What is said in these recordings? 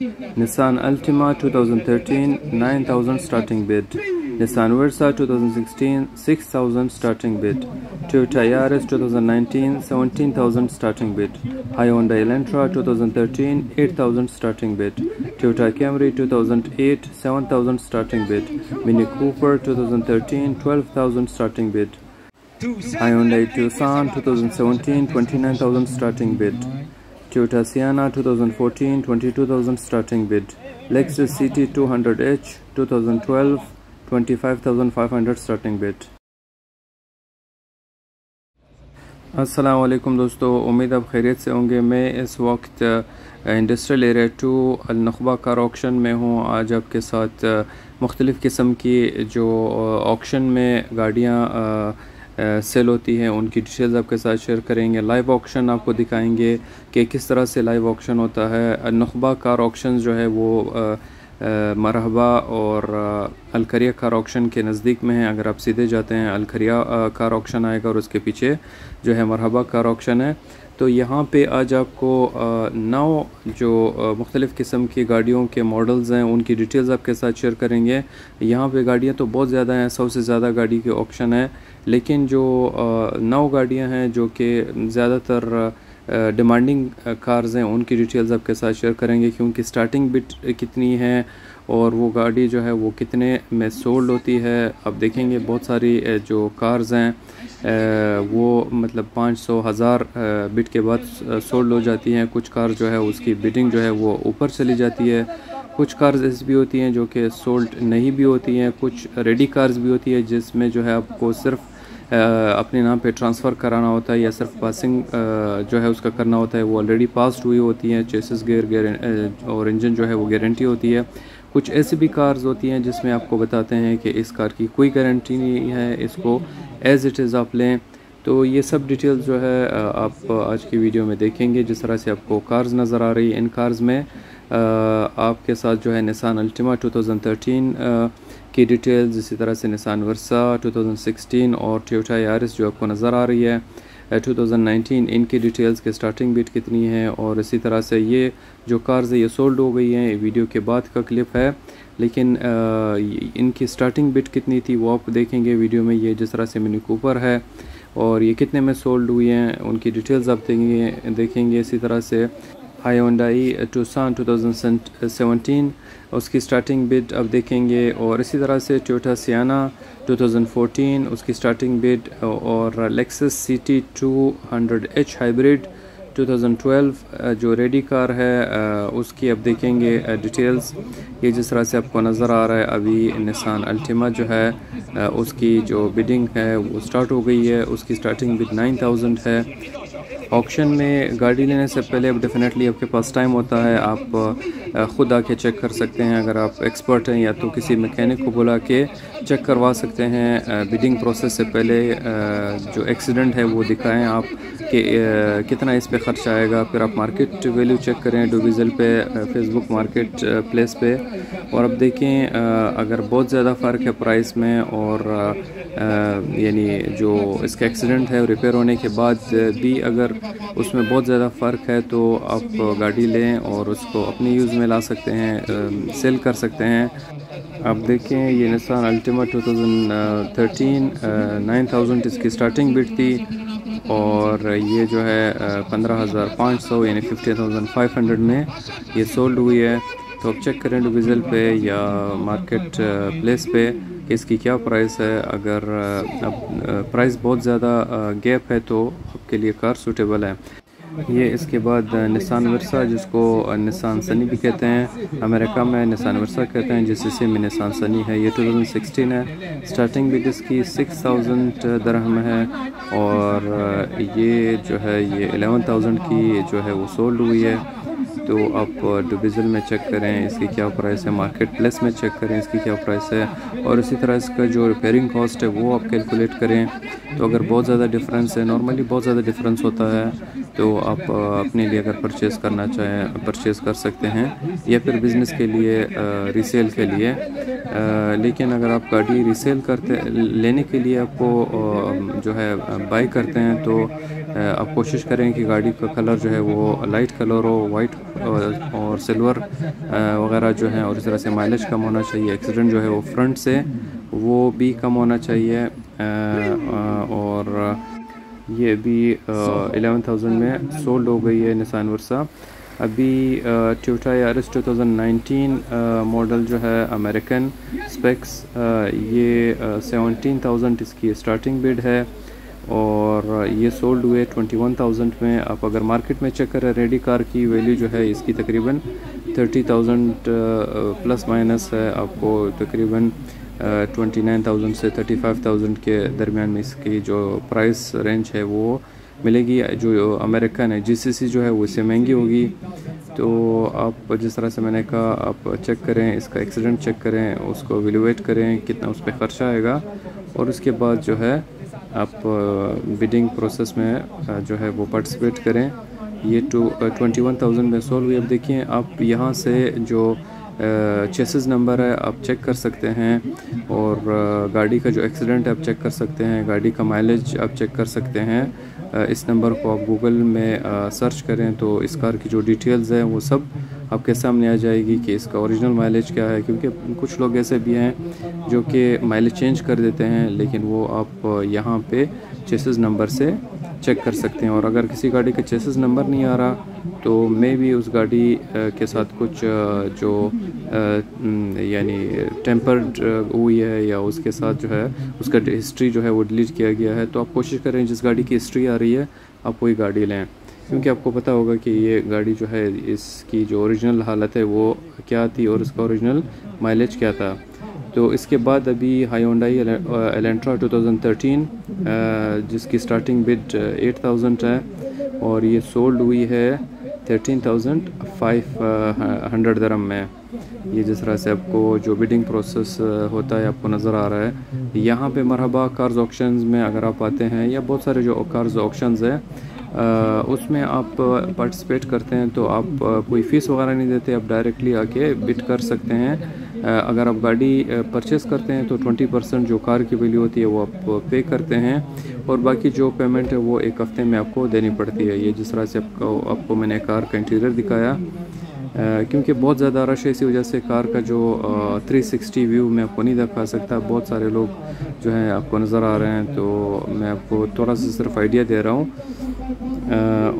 Nissan Altima 2013 9,000 starting bid. Nissan Versa 2016 6,000 starting bid. Toyota Yaris 2019 17,000 starting bid. Hyundai Elantra 2013 8,000 starting bid. Toyota Camry 2008 7,000 starting bid. Mini Cooper 2013 12,000 starting bid. Hyundai Tucson 2017 29,000 starting bid. Toyota Sienna 2014 22,000 starting bid. Lexus CT 200H 2012 25,500 starting bid. अस्सलाम वालेकुम दोस्तों, उम्मीद आप खैरियत से होंगे। मैं इस वक्त इंडस्ट्रियल एरिया 2 अल नुखबा कार ऑक्शन में हूँ। आज आपके साथ मुख्तलिफ़ किस्म की जो ऑक्शन में गाड़ियाँ सेल होती हैं उनकी डिटेल्स आपके साथ शेयर करेंगे। लाइव ऑक्शन आपको दिखाएंगे कि किस तरह से लाइव ऑक्शन होता है। नुखबा कार ऑक्शन जो है वो मरहबा और अलखरिया कार ऑक्शन के नज़दीक में है। अगर आप सीधे जाते हैं अलखरिया कार ऑक्शन आएगा और उसके पीछे जो है मरहबा कार ऑक्शन है। तो यहाँ पे आज आपको 9 जो मुख्तलिफ़ किस्म की गाड़ियों के मॉडल्स हैं उनकी डिटेल्स आपके साथ शेयर करेंगे। यहाँ पे गाड़ियाँ तो बहुत ज़्यादा हैं, 100 से ज़्यादा गाड़ी के ऑक्शन है, लेकिन जो 9 गाड़ियाँ हैं जो कि ज़्यादातर डिमांडिंग कार्स हैं उनकी डिटेल्स आपके साथ शेयर करेंगे कि उनकी स्टार्टिंग बिट कितनी है और वो गाड़ी जो है वो कितने में सोल्ड होती है। अब देखेंगे बहुत सारी जो कार्स हैं वो मतलब 500,000 बिट के बाद सोल्ड हो जाती हैं। कुछ कार जो है उसकी बिडिंग जो है वो ऊपर चली जाती है। कुछ कार्स ऐसी भी होती हैं जो कि सोल्ड नहीं भी होती हैं। कुछ रेडी कार्स भी होती है जिसमें जो है आपको सिर्फ अपने नाम पे ट्रांसफ़र कराना होता है या सिर्फ पासिंग जो है उसका करना होता है। वो ऑलरेडी पास्ड हुई होती हैं, चेसिस गियर और इंजन जो है वो गारंटी होती है। कुछ ऐसी भी कार्स होती हैं जिसमें आपको बताते हैं कि इस कार की कोई गारंटी नहीं है, इसको एज़ इट इज़ आप लें। तो ये सब डिटेल्स जो है आप आज की वीडियो में देखेंगे। जिस तरह से आपको कार्स नज़र आ रही है, इन कार्स में आपके साथ जो है निसान अल्टिमा 2013 की डिटेल्स, इसी तरह से निसान वर्सा 2016 और टोयोटा यारिस जो आपको नज़र आ रही है 2019, इनकी डिटेल्स के स्टार्टिंग बिट कितनी है। और इसी तरह से ये जो कार्स है ये सोल्ड हो गई हैं, वीडियो के बाद का क्लिप है, लेकिन इनकी स्टार्टिंग बिट कितनी थी वो आप देखेंगे वीडियो में। ये जिस तरह से मिनी कूपर है और ये कितने में सोल्ड हुई हैं उनकी डिटेल्स आप देखेंगे। इसी तरह से Hyundai Tucson 2017 उसकी स्टार्टिंग बिड आप देखेंगे। और इसी तरह से Toyota Sienna 2014 उसकी स्टार्टिंग बिड और Lexus CT 200H हाइब्रिड 2012 जो रेडी कार है उसकी आप देखेंगे डिटेल्स। ये जिस तरह से आपको नज़र आ रहा है अभी निसान अल्टिमा जो है उसकी जो बिडिंग है वो स्टार्ट हो गई है। उसकी स्टार्टिंग बिड 9,000 है। ऑक्शन में गाड़ी लेने से पहले अब डेफिनेटली आपके पास टाइम होता है, आप ख़ुद आके चेक कर सकते हैं। अगर आप एक्सपर्ट हैं या तो किसी मैकेनिक को बुला के चेक करवा सकते हैं। बिडिंग प्रोसेस से पहले जो एक्सीडेंट है वो दिखाएं आप कि कितना इस पे ख़र्च आएगा। फिर आप मार्केट वैल्यू चेक करें डुविज़ल पे, फेसबुक मार्केट प्लेस पे, और अब देखें अगर बहुत ज़्यादा फ़र्क है प्राइस में और यानी जो इसका एक्सीडेंट है रिपेयर होने के बाद भी अगर उसमें बहुत ज़्यादा फ़र्क है तो आप गाड़ी लें और उसको अपने यूज़ में ला सकते हैं, सेल कर सकते हैं। आप देखें ये निसान अल्टिमा 2013 9,000 इसकी स्टार्टिंग बिड थी और ये जो है 15,500 यानी 50,500 में ये सोल्ड हुई है। तो आप चेक करें डुविज़ल पे या मार्केट प्लेस पे कि इसकी क्या प्राइस है। अगर प्राइस बहुत ज़्यादा गैप है तो आपके लिए कार सूटेबल है। ये इसके बाद निसान वर्सा जिसको निसान सनी भी कहते हैं, अमेरिका में निसान वर्सा कहते हैं, जिससे में निसान सनी है। ये 2016 है। स्टार्टिंग बिड इसकी 6,000 दरहम है और ये जो है ये 11,000 की जो है वो सोल्ड हुई है। तो आप डुविज़ल में चेक करें इसकी क्या प्राइस है, मार्केट प्लेस में चेक करें इसकी क्या प्राइस है, और इसी तरह इसका जो रिपेयरिंग कॉस्ट है वो आप कैलकुलेट करें। तो अगर बहुत ज़्यादा डिफरेंस है, नॉर्मली बहुत ज़्यादा डिफरेंस होता है, तो आप अपने लिए अगर परचेज़ करना चाहें परचेज़ कर सकते हैं या फिर बिज़नेस के लिए रीसेल के लिए। लेकिन अगर आप गाड़ी रीसेल लेने के लिए आपको जो है बाई करते हैं तो आप कोशिश करें कि गाड़ी का कलर जो है वो लाइट कलर हो, वाइट और सिल्वर वगैरह जो है, और इस तरह से माइलेज कम होना चाहिए। एक्सीडेंट जो है वो फ्रंट से वो भी कम होना चाहिए। और ये भी 11,000 में सोल्ड हो गई है निसान वर्सा। अभी टोयोटा यारिस 2019 मॉडल जो है अमेरिकन स्पेक्स, ये 17,000 इसकी स्टार्टिंग बिड है और ये सोल्ड हुए 21,000 में। आप अगर मार्केट में चेक करें रेडी कार की वैल्यू जो है इसकी तकरीबन 30,000 प्लस माइनस है। आपको तकरीबन 29,000 से 35,000 के दरमियान में इसकी जो प्राइस रेंज है वो मिलेगी। जो अमेरिकन है जीसीसी जो है वो इससे महंगी होगी। तो आप जिस तरह से मैंने कहा, आप चेक करें, इसका एक्सीडेंट चेक करें, उसको एवेलुएट करें कितना उस पर ख़र्चा आएगा, और उसके बाद जो है आप बिडिंग प्रोसेस में जो है वो पार्टिसिपेट करें। ये 21,000 में सोल्व हुई। अब देखिए आप यहाँ से जो चेसिस नंबर है आप चेक कर सकते हैं, और गाड़ी का जो एक्सीडेंट है आप चेक कर सकते हैं, गाड़ी का माइलेज आप चेक कर सकते हैं। इस नंबर को आप गूगल में सर्च करें तो इस कार की जो डिटेल्स हैं वो सब आपके सामने आ जाएगी कि इसका ओरिजिनल माइलेज क्या है। क्योंकि कुछ लोग ऐसे भी हैं जो कि माइलेज चेंज कर देते हैं, लेकिन वो आप यहाँ पे चेसिस नंबर से चेक कर सकते हैं। और अगर किसी गाड़ी का चेसिस नंबर नहीं आ रहा तो मे भी उस गाड़ी के साथ कुछ जो यानी टेम्पर्ड हुई है, या उसके साथ जो है उसका हिस्ट्री जो है वो डिलीट किया गया है। तो आप कोशिश करें जिस गाड़ी की हिस्ट्री आ रही है आप वही गाड़ी लें, क्योंकि आपको पता होगा कि ये गाड़ी जो है इसकी जो ओरिजिनल हालत है वो क्या थी और इसका ओरिजिनल माइलेज क्या था। तो इसके बाद अभी हायोंडाई एलेंट्रा 2013 जिसकी स्टार्टिंग बिड 8,000 है और ये सोल्ड हुई है 13,500 दरम में। ये जिस तरह से आपको जो बिडिंग प्रोसेस होता है आपको नज़र आ रहा है। यहाँ पे मरहबा कार्स ऑक्शंस में अगर आप आते हैं, या बहुत सारे जो कार्स ऑक्शंस है उसमें आप पार्टिसिपेट करते हैं तो आप कोई फ़ीस वगैरह नहीं देते, आप डायरेक्टली आके बिड कर सकते हैं। अगर आप गाड़ी परचेज़ करते हैं तो 20% जो कार की वैल्यू होती है वो आप पे करते हैं, और बाकी जो पेमेंट है वो एक हफ़्ते में आपको देनी पड़ती है। ये जिस तरह से आपको मैंने कार का इंटीरियर दिखाया, क्योंकि बहुत ज़्यादा रश है इसी वजह से कार का जो 360 व्यू मैं आपको नहीं दिखा सकता। बहुत सारे लोग जो हैं आपको नज़र आ रहे हैं, तो मैं आपको थोड़ा सा सिर्फ आइडिया दे रहा हूँ।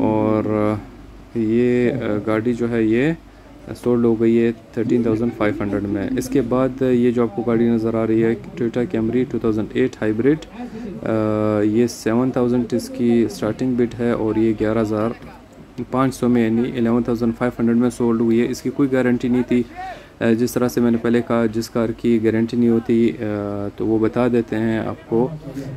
और ये गाड़ी जो है ये सोल्ड हो गई है 13,500 में। इसके बाद ये जो आपको गाड़ी नज़र आ रही है टोयोटा कैमरी 2008 हाइब्रिड, ये 7,000 इसकी स्टार्टिंग बिड है और ये 11,500 में यानी 11,500 में सोल्ड हुई है। इसकी कोई गारंटी नहीं थी। जिस तरह से मैंने पहले कहा, जिस कार की गारंटी नहीं होती तो वो बता देते हैं आपको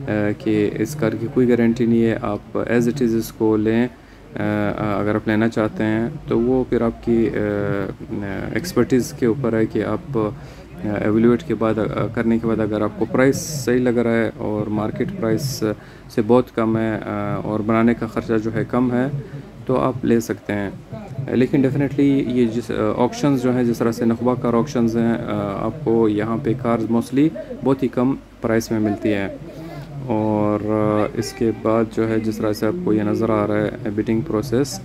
कि इस कार की कोई गारंटी नहीं है, आप एज़ इट इज़ इसको लें। अगर आप लेना चाहते हैं तो वो फिर आपकी एक्सपर्टीज़ के ऊपर है कि आप एवेल्यूएट के बाद करने के बाद अगर आपको प्राइस सही लग रहा है और मार्केट प्राइस से बहुत कम है और बनाने का ख़र्चा जो है कम है तो आप ले सकते हैं। लेकिन डेफिनेटली ये जिस ऑक्शंस जो हैं, जिस तरह से नखबा कार ऑक्शंस हैं, आपको यहाँ पे कार्स मोस्टली बहुत ही कम प्राइस में मिलती हैं। और इसके बाद जो है जिस तरह से आपको ये नज़र आ रहा है बिडिंग प्रोसेस,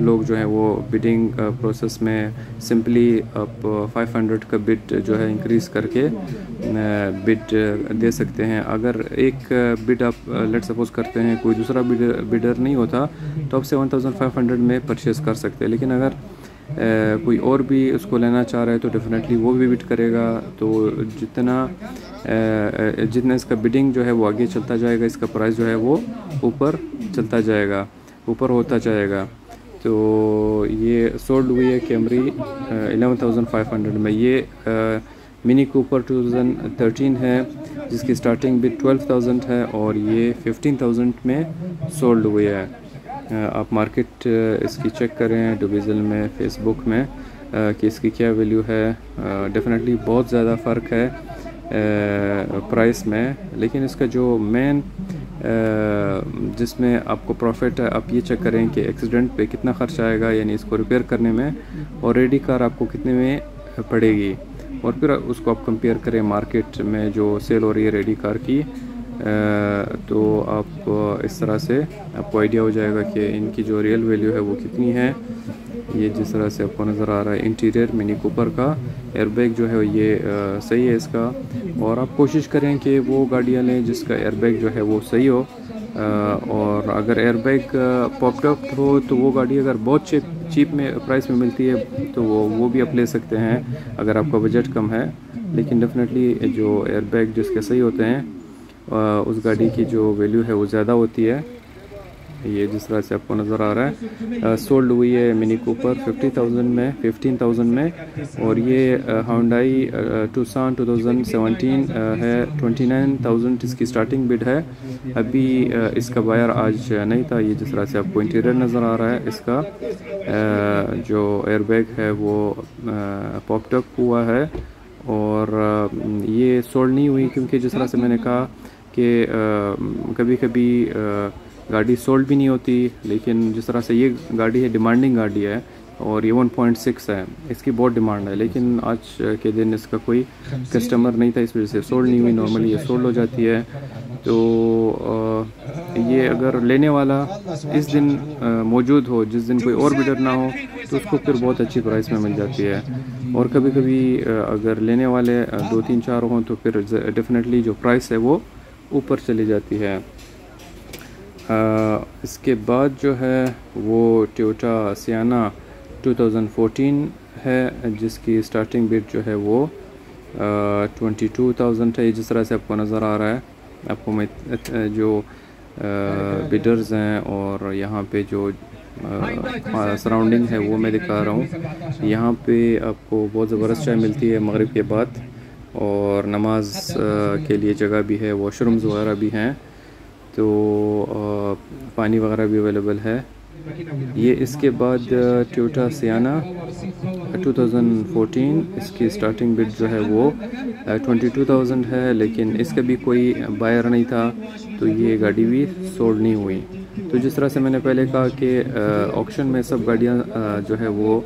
लोग जो हैं वो बिडिंग प्रोसेस में सिंपली आप 500 का बिड जो है इंक्रीज़ करके बिड दे सकते हैं। अगर एक बिड आप लेट सपोज करते हैं, कोई दूसरा बिडर नहीं होता तो आप 7,500 में परचेज़ कर सकते हैं। लेकिन अगर कोई और भी उसको लेना चाह रहा है तो डेफिनेटली वो भी बिड करेगा। तो जितना इसका बिडिंग जो है वो आगे चलता जाएगा, इसका प्राइस जो है वो ऊपर चलता जाएगा, ऊपर होता जाएगा। तो ये सोल्ड हुई है कैमरी 11,500 में। ये मिनी कूपर 2013 है जिसकी स्टार्टिंग बिड 12,000 है और ये 15,000 में सोल्ड हुई है। आप मार्केट इसकी चेक करें डुबिज़ल में, फेसबुक में कि इसकी क्या वैल्यू है। डेफिनेटली बहुत ज़्यादा फ़र्क है प्राइस में, लेकिन इसका जो मेन जिसमें आपको प्रॉफिट है, आप ये चेक करें कि एक्सीडेंट पे कितना खर्च आएगा, यानी इसको रिपेयर करने में, और रेडी कार आपको कितने में पड़ेगी, और फिर उसको आप कंपेयर करें मार्केट में जो सेल हो रही है रेडी कार की तो आप इस तरह से आपको आइडिया हो जाएगा कि इनकी जो रियल वैल्यू है वो कितनी है। ये जिस तरह से आपको नज़र आ रहा है इंटीरियर मिनी कूपर का एयरबैग जो है ये सही है इसका। और आप कोशिश करें कि वो गाड़ियाँ लें जिसका एयरबैग जो है वो सही हो। और अगर एयरबैग पॉप्ड अप हो तो वो गाड़ी अगर बहुत चीप में प्राइस में मिलती है तो वो भी आप ले सकते हैं अगर आपका बजट कम है। लेकिन डेफिनेटली जो एयरबैग जिसके सही होते हैं उस गाड़ी की जो वैल्यू है वो ज़्यादा होती है। ये जिस तरह से आपको नज़र आ रहा है सोल्ड हुई है मिनी कूपर 15,000 में। और ये हाउंडाई टूसान 2017 है 29,000 इसकी स्टार्टिंग बिड है। अभी इसका बायर आज नहीं था। ये जिस तरह से आपको इंटीरियर नज़र आ रहा है इसका जो एयरबैग है वो पॉप्ड अप हुआ है। और ये सोल्ड नहीं हुई क्योंकि जिस तरह से मैंने कहा कि कभी कभी गाड़ी सोल्ड भी नहीं होती। लेकिन जिस तरह से ये गाड़ी है डिमांडिंग गाड़ी है और ये 1.6 है, इसकी बहुत डिमांड है। लेकिन आज के दिन इसका कोई कस्टमर नहीं था, इस वजह से सोल्ड नहीं हुई। नॉर्मली ये सोल्ड हो जाती है। तो ये अगर लेने वाला इस दिन मौजूद हो, जिस दिन कोई और बिडर ना हो, तो उसको फिर बहुत अच्छी प्राइस में मिल जाती है। और कभी कभी अगर लेने वाले 2-3-4 हों तो फिर डेफिनेटली जो प्राइस है वो ऊपर चली जाती है। इसके बाद जो है वो टोयोटा सियाना 2014 है जिसकी स्टार्टिंग बिड जो है वो 22,000 है। जिस तरह से आपको नज़र आ रहा है, आपको मैं जो बिडर्स हैं और यहाँ पे जो सराउंडिंग है वो मैं दिखा रहा हूँ। यहाँ पे आपको बहुत ज़बरदस्त चाय मिलती है मगरिब के बाद, और नमाज के लिए जगह भी है, वॉशरूम्स वगैरह भी हैं, तो पानी वगैरह भी अवेलेबल है। ये इसके बाद टोयोटा सियाना 2014 इसकी स्टार्टिंग बिड जो है वो 22,000 है। लेकिन इसका भी कोई बायर नहीं था तो ये गाड़ी भी सोल्ड नहीं हुई। तो जिस तरह से मैंने पहले कहा कि ऑक्शन में सब गाड़ियाँ जो है वो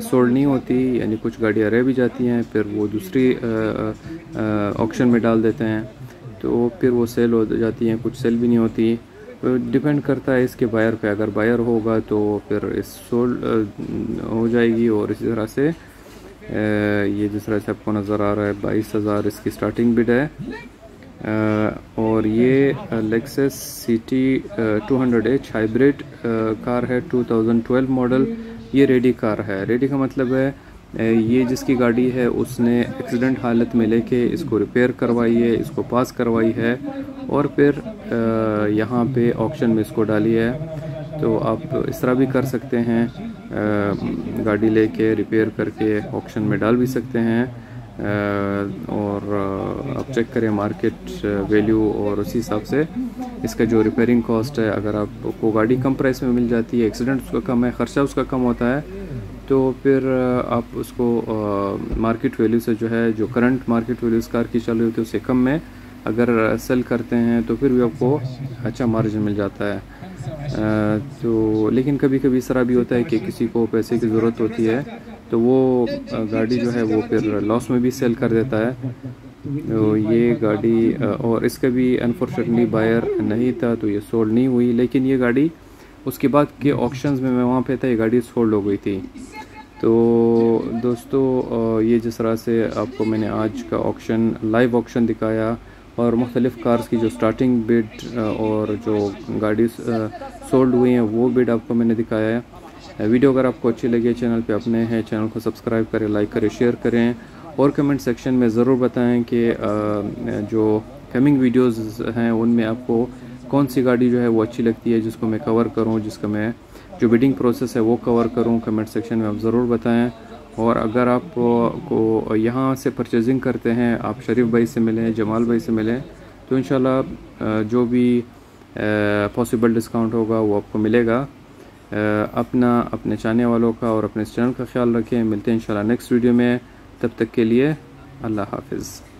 सोल्ड नहीं होती, यानी कुछ गाड़ियाँ रह भी जाती हैं, फिर वो दूसरी ऑक्शन में डाल देते हैं तो फिर वो सेल हो जाती हैं, कुछ सेल भी नहीं होती। तो डिपेंड करता है इसके बायर पे। अगर बायर होगा तो फिर इस सोल्ड हो जाएगी। और इसी तरह से ये जिस तरह से आपको नज़र आ रहा है 22,000 इसकी स्टार्टिंग बिड है। और ये Lexus city 200H hybrid car है 2012 मॉडल। ये रेडी कार है। रेडी का मतलब है ये जिसकी गाड़ी है उसने एक्सीडेंट हालत में लेके इसको रिपेयर करवाई है, इसको पास करवाई है और फिर यहाँ पे ऑक्शन में इसको डाली है। तो आप इस तरह भी कर सकते हैं, गाड़ी लेके रिपेयर करके ऑक्शन में डाल भी सकते हैं। और आप चेक करें मार्केट वैल्यू और उसी हिसाब से इसका जो रिपेयरिंग कॉस्ट है, अगर आपको गाड़ी कम प्राइस में मिल जाती है, एक्सीडेंट उसका कम है, ख़र्चा उसका कम होता है, तो फिर आप उसको मार्केट वैल्यू से जो है, जो करंट मार्केट वैल्यू इस कार की चल रही होती है उससे कम में अगर सेल करते हैं तो फिर भी आपको अच्छा मार्जिन मिल जाता है। तो लेकिन कभी कभी इस तरह भी होता है कि किसी को पैसे की ज़रूरत होती है तो वो गाड़ी जो है वो फिर लॉस में भी सेल कर देता है। तो ये गाड़ी और इसका भी अनफॉर्चुनेटली बायर नहीं था तो ये सोल्ड नहीं हुई। लेकिन ये गाड़ी उसके बाद के ऑक्शंस में मैं वहाँ पे था, ये गाड़ी सोल्ड हो गई थी। तो दोस्तों ये जिस तरह से आपको मैंने आज का ऑक्शन लाइव ऑक्शन दिखाया और मुख्तलिफ़ कार्स की जो स्टार्टिंग बिड और जो गाड़ी सोल्ड हुई हैं वो बिड आपको मैंने दिखाया है। वीडियो अगर आपको अच्छी लगे, चैनल पे अपने हैं, चैनल को सब्सक्राइब करें, लाइक करें, शेयर करें और कमेंट सेक्शन में ज़रूर बताएं कि जो कमिंग वीडियोस हैं उनमें आपको कौन सी गाड़ी जो है वो अच्छी लगती है, जिसको मैं कवर करूं, जिसका मैं जो बिडिंग प्रोसेस है वो कवर करूं। कमेंट सेक्शन में आप ज़रूर बताएं। और अगर आप को यहाँ से परचेजिंग करते हैं, आप शरीफ भाई से मिलें, जमाल भाई से मिलें, तो इंशाल्लाह जो भी पॉसिबल डिस्काउंट होगा वो आपको मिलेगा। अपने चाहने वालों का और अपने चैनल का ख्याल रखें। मिलते हैं इंशाल्लाह नेक्स्ट वीडियो में, तब तक के लिए अल्लाह हाफिज़।